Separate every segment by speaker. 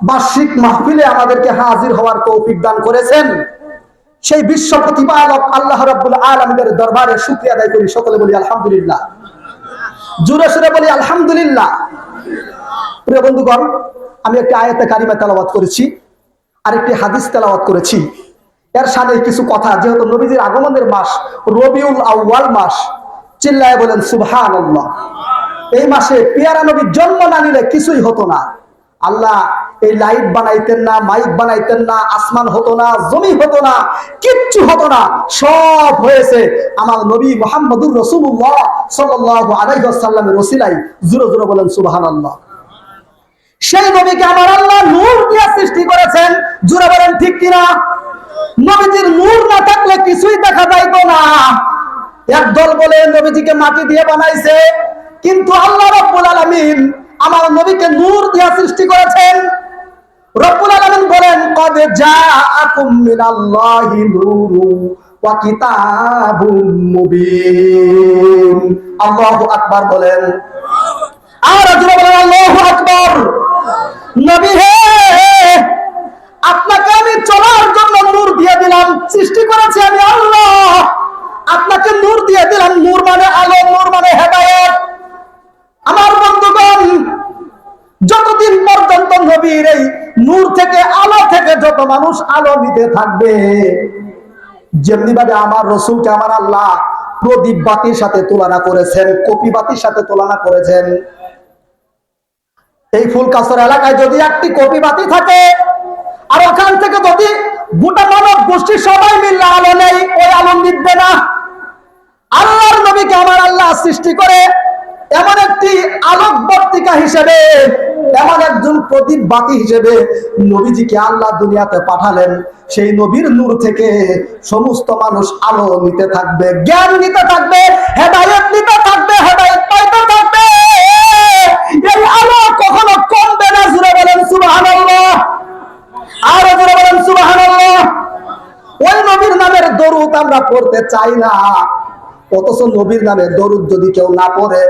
Speaker 1: বার্ষিক মাহফিলে আমাদেরকে হাজির হওয়ার তৌফিক দান করেছেন। সেই বিশ্ব প্রতিপালক আল্লাহ রাব্বুল আলামিনের দরবারে শুকরিয়া আদায় করি। সকলে বলি আলহামদুলিল্লাহ, জোরে সোরে বলি আলহামদুলিল্লাহ। প্রিয় বন্ধুগণ, আমি একটি আয়াতে কারিমা তেলাওয়াত করেছি আর একটি হাদিস তেলাওয়াত করেছি। এর সাথে কিছু কথা, যেহেতু নবীজির আগমনের মাস রবিউল আউয়াল মাস, চিল্লায় বলেন সুবহানাল্লাহ। এই মাসে পেয়ারা নবীর জন্ম না নিলে কিছুই হতো না। আল্লাহ এই লাইট বানাইতেন না, মাইক বানাইতেন না, আসমান হতো না, জমি হতো না, কিচ্ছু হতো না। সব হয়েছে আমার নবী মুহাম্মদুর রাসূলুল্লাহ সাল্লাল্লাহু আলাইহি ওয়াসাল্লামের ওসিলায়। জোরে জোরে বলেন সুবহানাল্লাহ। সেই নবীকে আমার আল্লাহ নূর দিয়ে সৃষ্টি করেছেন। জোরে বলেন ঠিক কিনা? নবীজির নূর না থাকলে কিছুই দেখা যাইতো না। একদল বলে নবীজিকে মাটি দিয়ে বানাইছে, কিন্তু আল্লাহ রাব্বুল আলামিন আমার নবীকে নূর দিয়ে সৃষ্টি করেছেন। রব্বুল আলামিন বলেন, কদ জাআকুম মিনাল্লাহি নূরু ওয়া কিতাবুম মুবিন। আল্লাহু আকবার বলেন, আর জোরে বলেন আল্লাহু আকবার। নবী হে, আপনাকে আমি চলার জন্য নূর দিয়ে দিলাম, সৃষ্টি করেছি আমি আল্লাহ, আপনাকে নূর দিয়ে দিলাম। নূর মানে আলো, নূর মানে হেদায়েত। আমার বন্ধুগণ, যতদিন পর্যন্ত নবীর এই নূর থেকে, আলো থেকে যত মানুষ আলো নিতে থাকবে, যেমনি ভাবে আমার রাসূলকে আমার আল্লাহ প্রদীপ বাতির সাথে তুলনা করেছেন, কপি বাতির সাথে তুলনা করেছেন। এই ফুলকাছর এলাকায় যদি একটি কপি বাতি থাকে, আর ওখান থেকে যদি গোটা মানব গোষ্ঠী সবাই মিলে আলো নেই, ওই আলো নিবে না। আল্লাহর নবীকে আমার আল্লাহ সৃষ্টি করে এমন একটি আলোকবর্তিকা হিসেবে, এমন একজন প্রদীপ বাতি হিসেবে নবীজিকে আল্লাহ দুনিয়াতে পাঠালেন। সেই নবীর নূর থেকে সমস্ত মানুষ আলো নিতে থাকবে, জ্ঞান নিতে থাকবে, হেদায়েত নিতে থাকবে, হেদায়েত পাইতে থাকবে। এই আলো কখনো কমবে না। জোরে বলেন সুবহানাল্লাহ, আর জোরে বলেন সুবহানাল্লাহ। ওই নবীর নামের দরুদ আমরা পড়তে চাই না, অথচ নবীর নামে দরুদ যদি কেউ না পড়ে,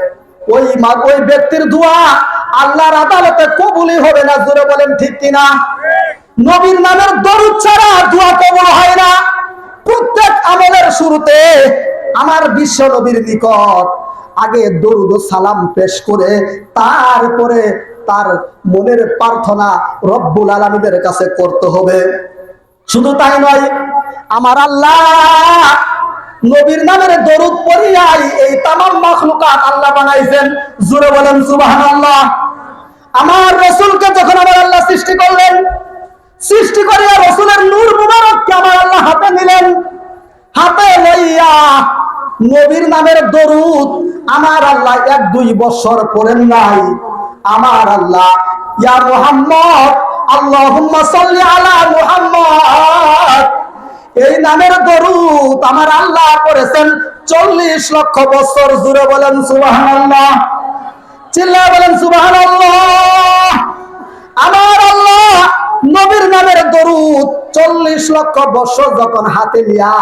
Speaker 1: ওই ব্যক্তির দোয়া আল্লাহর আদালতে কবুলই হবে না। জোরে বলেন ঠিক কিনা? নবীর নামের দরুদ ছাড়া দোয়া কবুল হয় না। প্রত্যেক আমলের শুরুতে আমার বিশ্ব নবীর নিকট আগে দরুদ ও সালাম পেশ করে তারপরে তার মনের প্রার্থনা রব্বুল আলামিনের কাছে করতে হবে। শুধু তাই নয়, আমার আল্লাহ নবীর নামের দরুদ পড়িয়াই এই তামাম মাখলুকাত আল্লাহ বানাইছেন। জোরে বলেন সুবহানাল্লাহ। আমার রাসূলকে যখন আমার আল্লাহ সৃষ্টি করলেন, সৃষ্টি করিয়া রাসূলের নূর মুবারককে আমার আল্লাহ হাতে নিলেন। হাতে লইয়া নবীর নামের দরুদ আমার আল্লাহ 1-2 বছর পড়েন নাই। আমার আল্লাহ ইয়া মুহাম্মদ আল্লাহুম্মা সাল্লি আলা মুহাম্মদ, এই নামের দরুদ আমার আল্লাহ পড়েছেন 40 লক্ষ বছর। জুড়ে বলেন সুবহানাল্লাহ, চিল্লায় বলেন সুবহানাল্লাহ। আমার আল্লাহ নবীর নামের দরুদ 40 লক্ষ বছর যখন হাতে নিয়া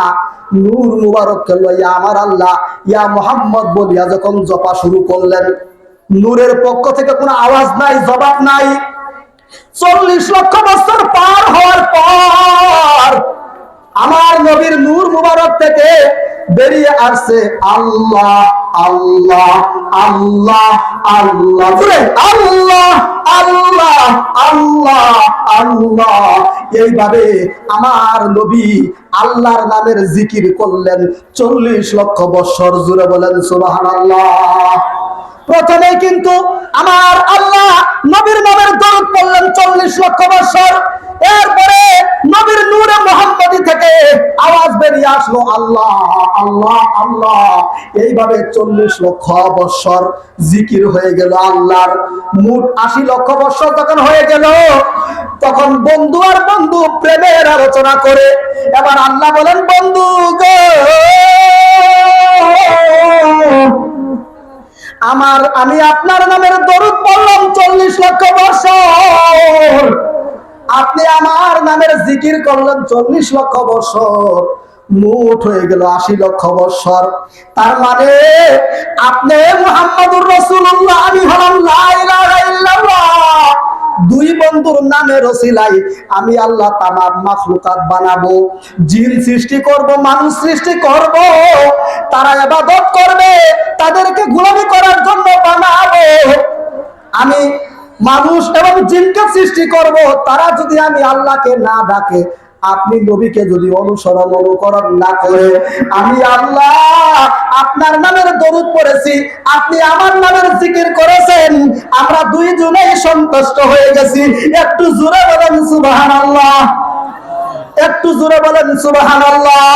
Speaker 1: নূর মুবারককে লইয়া আমার আল্লাহ ইয়া মুহাম্মদ বলিয়া যখন জপা শুরু করলেন, নূরের পক্ষ থেকে কোনো আওয়াজ নাই, জবাব নাই। 40 লক্ষ বছর পার হওয়ার পর আমার নবীর নূর মুবারক থেকে বেরিয়ে আসছে আল্লাহ আল্লাহ আল্লাহ আল্লাহ, আল্লাহ আল্লাহ আল্লাহ আল্লাহ। এইভাবে আমার নবী আল্লাহর নামের জিকির করলেন 40 লক্ষ বছর। জুড়ে বলেন সুবহানাল্লাহ। প্রথমে কিন্তু আমার আল্লাহ নবীর নামের দরুদ পড়লেন 40 লক্ষ বছর। এরপরে নবীর নূরে মুহাম্মদী থেকে আওয়াজ বেরিয়ে আসলো আল্লাহ আল্লাহ আল্লাহ। এইভাবে 40 লক্ষ বছর জিকির হয়ে গেল আল্লাহর। মোট 80 লক্ষ বছর যখন হয়ে গেল, তখন বন্ধু আর বন্ধু প্রেমের আলোচনা করে এবার আল্লাহ বলেন, বন্ধু গো আমি আপনার নামের দরুদ পড়লাম 40 লক্ষ বছর, আপনি আমার নামের জিকির করলেন 40 লক্ষ বছর, মোট হয়ে গেল 80 লক্ষ বছর। তার মানে আপনি মুহাম্মদুর রাসূলুল্লাহ, আমি হলাম লা ইলাহা ইল্লাল্লাহ, দুই বন্ধুর নামের ওসিলাই আমি আল্লাহ তামাম মাখলুকাত বানাবো, জিন সৃষ্টি করব, মানুষ সৃষ্টি করব, তারা ইবাদত করবে, তাদেরকে গোলামি করার জন্য বানাবো। আমি মানুষ এবং জিনকে সৃষ্টি করব, তারা যদি আমি আল্লাহকে না ডাকে, আপনি নবীকে যদি অনুসরণ অনুকরণ না করে, আমি আল্লাহ আপনার নামের দরুদ পড়েছি, আপনি আমার নামের জিকির করেছেন, আমরা দুইজনেই সন্তুষ্ট হয়ে গেছি। একটু জোরে বলেন সুবহানাল্লাহ, একটু জোরে বলেন সুবহানাল্লাহ।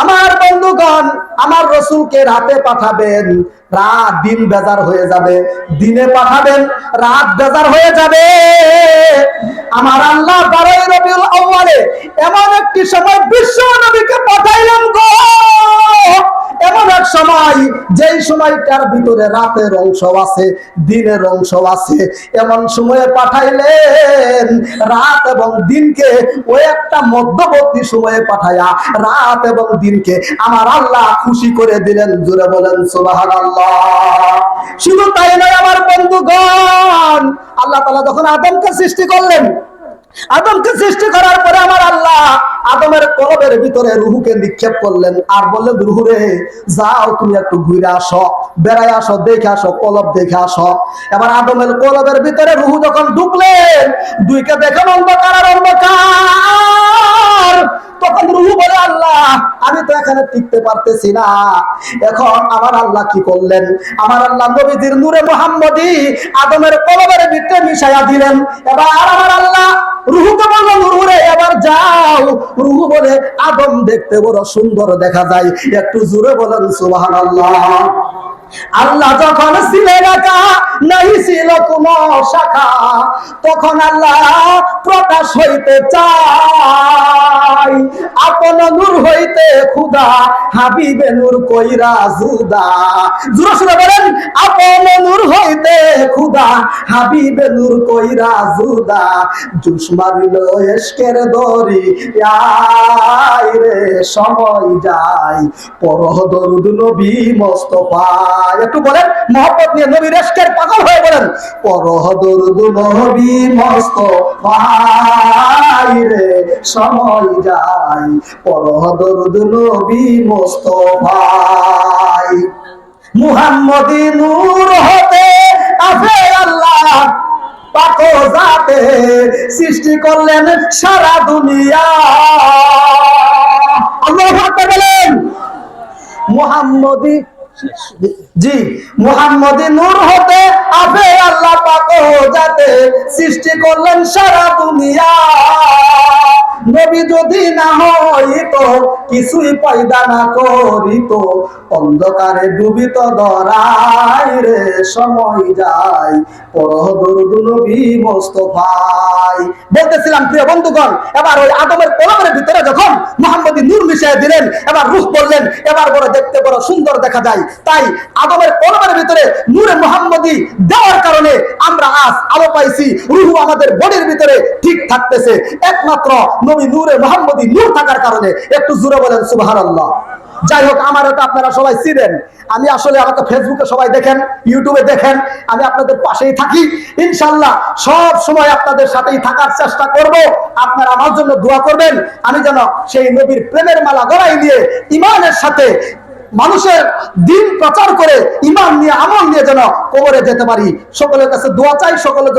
Speaker 1: আমার বন্ধুগণ, আমার রাসূলকে রাতে পাঠাবেন, রাত দিন বেজার হয়ে যাবে, দিনে পাঠাবেন রাত বেজার হয়ে যাবে। আমার আল্লাহ 12 রবিউল আউয়ালে এমন একটি সময় বিশ্ব নবীকে পাঠাইলেন গো, এমন এক সময় যেই সময়টার ভিতরে রাতের অংশ আছে, দিনের অংশ আছে, এমন সময়ে পাঠাইলেন রাত এবং দিনকে ওই একটা মধ্যবর্তী সময়ে পাঠায়া রাত এবং দিনকে আমার আল্লাহ খুশি করে দিলেন। জোরে বলেন সুবহানাল্লাহ। শুধু তাই নয় আমার বন্ধুগণ, আল্লাহ তাআলা যখন আদমকে সৃষ্টি করলেন, আদমকে সৃষ্টি করার পরে আমার আল্লাহ আদমের কলবের ভিতরে রূহকে নিক্ষেপ করলেন আর বললেন, রূহ রে যাও তুমি একটু ঘুরে আসো, বেড়ায় আসো, দেখে আসো, কলব দেখে আসো। এবার আদমের কলবের ভিতরে রূহ যখন ঢুকলেন, দুইকে দেখেন অন্ধকার আর অন্ধকার, তখন রূহ বলে, আল্লাহ আমি তো এখানে টিকতে পারতেছি না। এখন আমার আল্লাহ কি করলেন, আমার আল্লাহ নবীজির নূরে মুহাম্মদী আদমের কলবের ভিতরে মিশাইয়া দিলেন। এবার আমার আল্লাহ রূহকে বললেন, রূহ রে এবার যাও। রূহ বলে, আদম দেখতে বড় সুন্দর দেখা যায়। একটু জোরে বলেন সুবহানাল্লাহ। আল্লাহ যখন ছিলেন একা, নাই ছিল কোন শাখা, তখন আল্লাহ প্রকাশ হইতে চাই, আপন নূর হইতে খুদা হাবিবে নূর কইরা জুদা। জোরে সুরে বলেন, আপন নূর হইতে খুদা হাবিবে নূর কইরা জুদা। জুস মারিল এশকের দরি আই রে, সময় যায় পরহ দরুদ নবী মোস্তফা। একটু বলেন মহব্বত নিয়ে, নবীর ইশকের পাগল হয়ে বলেন, পরহ দরুদ নবী মোস্তফা রে, সময় যায় পরহ দরুদ নবী মোস্তফা। মুহাম্মদী নূর হতে আফে আল্লাহ পাক জাতে সৃষ্টি করলেন সারা দুনিয়া। আল্লাহু আকবার বলেন। মুহাম্মদী জি মুহাম্মদী নূর হতে আফে আল্লাহ পাক জাতে সৃষ্টি করলেন সারা দুনিয়া। নবী যদি না হইতো, কিছুই পয়দা না করিতো, অন্ধকারে ডুবিত ধরাই রে, সময় যায় পরহ দরুদ নবী মোস্তফায়। বলতেছিলাম প্রিয় বন্ধুগণ, এবার ওই আদমের কলবের ভিতরে যখন মুহাম্মদী নূর মিশিয়ে দিলেন, এবার রূহ বললেন, এবার বড় দেখতে বড় সুন্দর দেখা যায়। তাই আদমের কলবের ভিতরে নূরে মুহাম্মদী দেওয়ার কারণে আমরা আজ আলো পাইছি, রূহ আমাদের বডির ভিতরে ঠিক থাকতেছে, একমাত্র নবী নূরে মুহাম্মদী নূর থাকার কারণে। একটু জোরে বলেন সুবহানাল্লাহ। যাই হোক, আমার এটা আপনারা সবাই চিনেন, আমি আসলে আমাকে ফেসবুকে সবাই দেখেন, ইউটিউবে দেখেন, আমি আপনাদের পাশেই থাকি। ইনশাআল্লাহ সব সময় আপনাদের সাথেই থাকার চেষ্টা করব। আপনারা আমার জন্য দোয়া করবেন, আমি যেন সেই নবীর প্রেমের মালা গলায় নিয়ে ঈমানের সাথে মানুষের দিন প্রচার করে ঈমান নিয়ে আমল নিয়ে যেন কবরে যেতে পারি। সকলের কাছে দোয়া চাই, সকলের